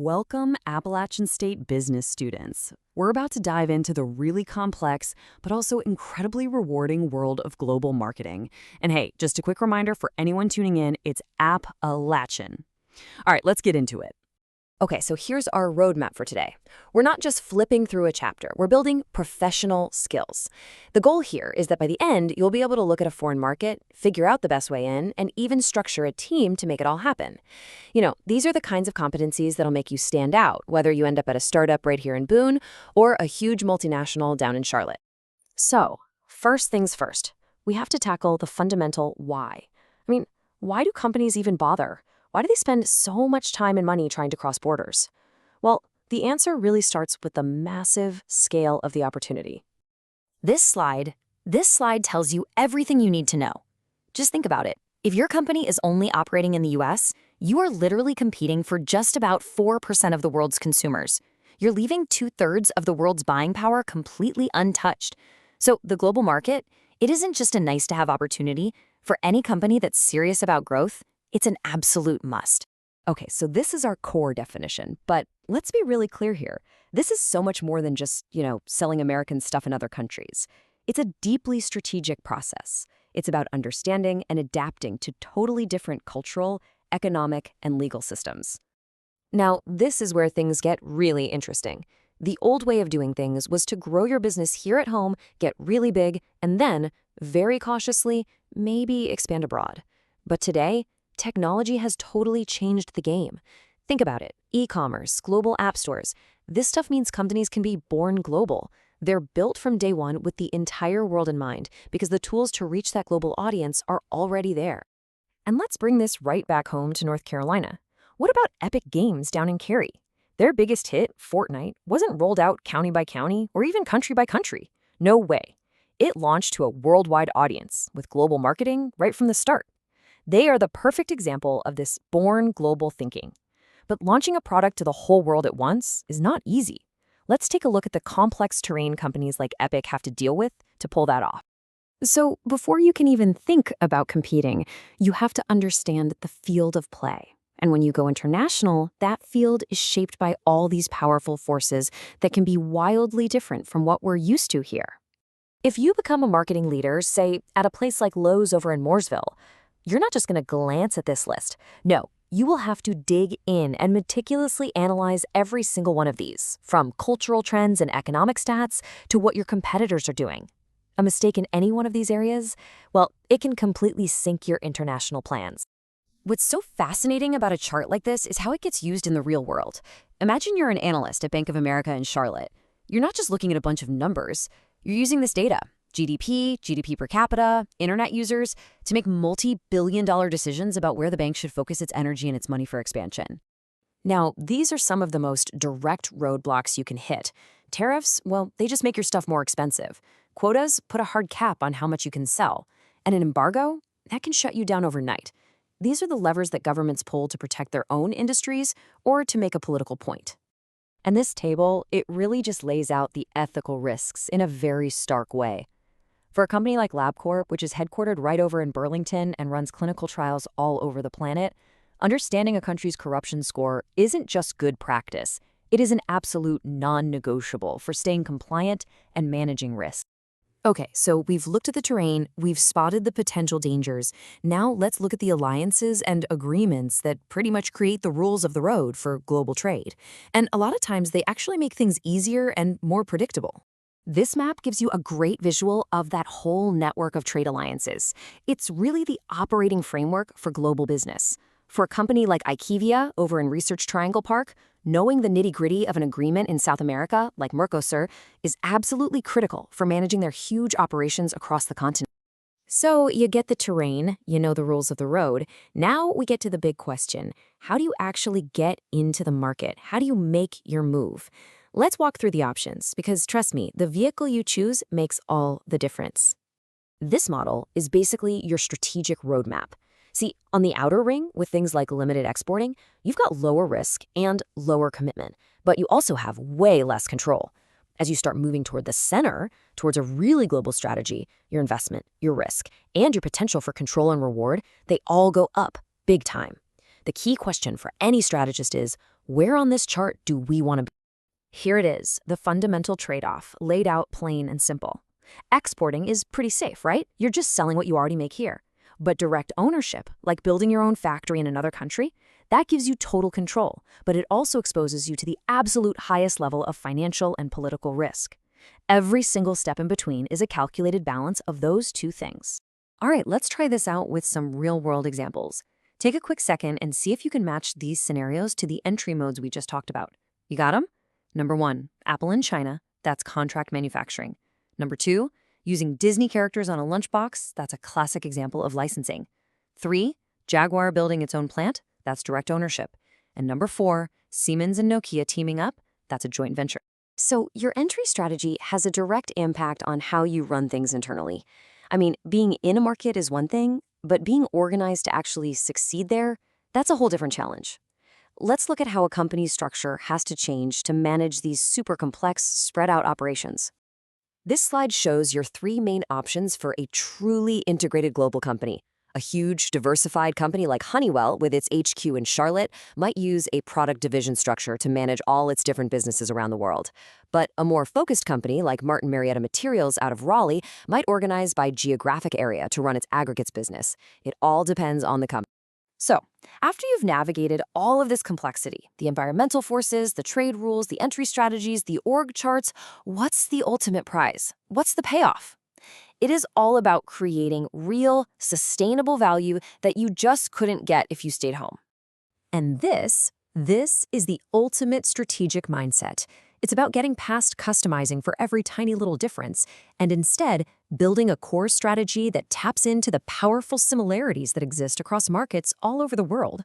Welcome, Appalachian State business students. We're about to dive into the really complex, but also incredibly rewarding world of global marketing. And hey, just a quick reminder for anyone tuning in, it's Appalachian. All right, let's get into it. Okay, so here's our roadmap for today. We're not just flipping through a chapter, we're building professional skills. The goal here is that by the end, you'll be able to look at a foreign market, figure out the best way in, and even structure a team to make it all happen. These are the kinds of competencies that'll make you stand out, whether you end up at a startup right here in Boone or a huge multinational down in Charlotte. So, first things first, we have to tackle the fundamental why. Why do companies even bother? Why do they spend so much time and money trying to cross borders? Well, the answer really starts with the massive scale of the opportunity. This slide tells you everything you need to know. Just think about it. If your company is only operating in the US, you are literally competing for just about 4% of the world's consumers. You're leaving 2/3 of the world's buying power completely untouched. So the global market, it isn't just a nice-to-have opportunity. For any company that's serious about growth, it's an absolute must. Okay, so this is our core definition, but let's be really clear here. This is so much more than just, selling American stuff in other countries. It's a deeply strategic process. It's about understanding and adapting to totally different cultural, economic, and legal systems. Now, this is where things get really interesting. The old way of doing things was to grow your business here at home, get really big, and then, very cautiously, maybe expand abroad. But today, technology has totally changed the game. Think about it. E-commerce, global app stores. This stuff means companies can be born global. They're built from day one with the entire world in mind because the tools to reach that global audience are already there. And let's bring this right back home to North Carolina. What about Epic Games down in Cary? Their biggest hit, Fortnite, wasn't rolled out county by county or even country by country. No way. It launched to a worldwide audience with global marketing right from the start. They are the perfect example of this born global thinking. But launching a product to the whole world at once is not easy. Let's take a look at the complex terrain companies like Epic have to deal with to pull that off. So before you can even think about competing, you have to understand the field of play. And when you go international, that field is shaped by all these powerful forces that can be wildly different from what we're used to here. If you become a marketing leader, say, at a place like Lowe's over in Mooresville, you're not just going to glance at this list. No, you will have to dig in and meticulously analyze every single one of these, from cultural trends and economic stats to what your competitors are doing. A mistake in any one of these areas, well, it can completely sink your international plans. What's so fascinating about a chart like this is how it gets used in the real world. Imagine you're an analyst at Bank of America in Charlotte. You're not just looking at a bunch of numbers. You're using this data, GDP per capita, internet users, to make multi-billion-dollar decisions about where the bank should focus its energy and its money for expansion. Now, these are some of the most direct roadblocks you can hit. Tariffs, well, they just make your stuff more expensive. Quotas put a hard cap on how much you can sell. And an embargo, that can shut you down overnight. These are the levers that governments pull to protect their own industries or to make a political point. And this table, it really just lays out the ethical risks in a very stark way. For a company like LabCorp, which is headquartered right over in Burlington and runs clinical trials all over the planet, understanding a country's corruption score isn't just good practice. It is an absolute non-negotiable for staying compliant and managing risk. Okay, so we've looked at the terrain, we've spotted the potential dangers. Now let's look at the alliances and agreements that pretty much create the rules of the road for global trade. And a lot of times they actually make things easier and more predictable. This map gives you a great visual of that whole network of trade alliances. It's really the operating framework for global business. For a company like IKEA over in Research Triangle Park, knowing the nitty-gritty of an agreement in South America, like Mercosur, is absolutely critical for managing their huge operations across the continent. So you get the terrain, you know the rules of the road. Now we get to the big question. How do you actually get into the market? How do you make your move? Let's walk through the options, because trust me, the vehicle you choose makes all the difference. This model is basically your strategic roadmap. See, on the outer ring, with things like limited exporting, you've got lower risk and lower commitment, but you also have way less control. As you start moving toward the center, towards a really global strategy, your investment, your risk, and your potential for control and reward, they all go up big time. The key question for any strategist is, Where on this chart do we want to be? Here it is, the fundamental trade-off, laid out plain and simple. Exporting is pretty safe, right? You're just selling what you already make here. But direct ownership, like building your own factory in another country, that gives you total control, but it also exposes you to the absolute highest level of financial and political risk. Every single step in between is a calculated balance of those two things. All right, let's try this out with some real-world examples. Take a quick second and see if you can match these scenarios to the entry modes we just talked about. You got them? Number 1, Apple in China, that's contract manufacturing. Number 2, using Disney characters on a lunchbox, that's a classic example of licensing. 3, Jaguar building its own plant, that's direct ownership. And number 4, Siemens and Nokia teaming up, that's a joint venture. So your entry strategy has a direct impact on how you run things internally. I mean, being in a market is one thing, but being organized to actually succeed there, that's a whole different challenge. Let's look at how a company's structure has to change to manage these super complex, spread-out operations. This slide shows your 3 main options for a truly integrated global company. A huge, diversified company like Honeywell, with its HQ in Charlotte, might use a product division structure to manage all its different businesses around the world. But a more focused company like Martin Marietta Materials out of Raleigh might organize by geographic area to run its aggregates business. It all depends on the company. So, after you've navigated all of this complexity, the environmental forces, the trade rules, the entry strategies, the org charts, what's the ultimate prize? What's the payoff? It is all about creating real, sustainable value that you just couldn't get if you stayed home. And this is the ultimate strategic mindset. It's about getting past customizing for every tiny little difference and instead building a core strategy that taps into the powerful similarities that exist across markets all over the world.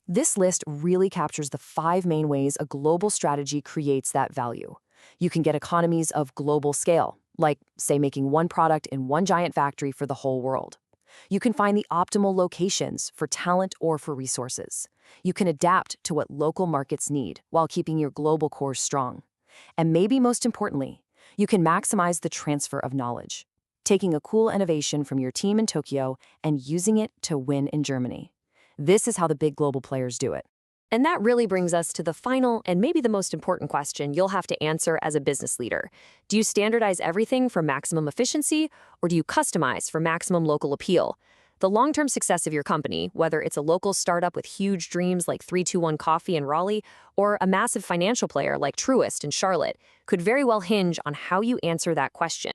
This list really captures the 5 main ways a global strategy creates that value. You can get economies of global scale, like, say, making one product in one giant factory for the whole world. You can find the optimal locations for talent or for resources. You can adapt to what local markets need while keeping your global core strong. And maybe most importantly, you can maximize the transfer of knowledge, taking a cool innovation from your team in Tokyo and using it to win in Germany. This is how the big global players do it. And that really brings us to the final and maybe the most important question you'll have to answer as a business leader. Do you standardize everything for maximum efficiency, or do you customize for maximum local appeal? The long-term success of your company, whether it's a local startup with huge dreams like 321 Coffee in Raleigh, or a massive financial player like Truist in Charlotte, could very well hinge on how you answer that question.